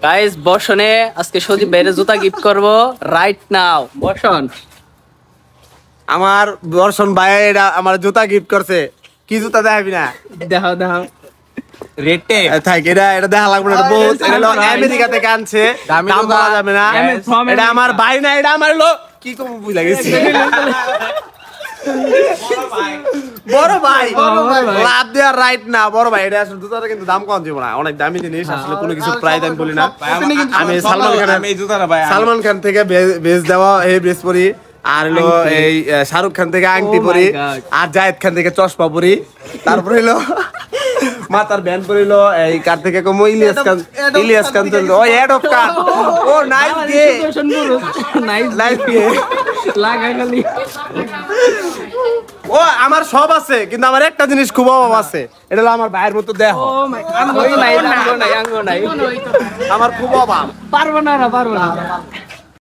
Guys বর্ষণে আজকে সজীব ভাইয়ের জুতা গিফট করব রাইট নাও। বর্ষণ আমার বর্ষণ ভাই এটা আমার জুতা গিফট করছে। কি জুতা দেখাবি না? দেখাও দেখাও। রেটে থাক, এটা দেখা লাগবে না। বহুত এটা হলো আমেরিকা থেকে আনছে, দাম বলা যাবে না। এটা আমার ভাই না, এটা আমার হলো কি কম বুঝা গেছে বড় ভাই লাভ দেওয়ার রাইট না। বড় ভাই এটা আসলে জুতাটা কিন্তু দাম কম দিব না, অনেক দামি জিনিস। আসলে কোনো কিছু প্রাইস আমি বলি না। আমি সালমান খান থেকে বেচ দেওয়া এই বেচ পরি, আর হলো এই শাহরুখ খান থেকে আংটি পরি, আর জায়েদ খান থেকে চশমা পরি, তারপরে হলো মাথার ব্যান্ড পরিল এই কার থেকে কম ইলিয়াস খান চললো। ও হেড অফ কার, ও নাইস গে নাইস গে লাগা খালি। ও আমার সব আছে, কিন্তু আমার একটা জিনিস খুব অভাব আছে, এটা হলো আমার ভাইয়ের মতো দেহ। ও মাই গড, আঙ্গো নাই। আমার খুব অভাব। পারবো না।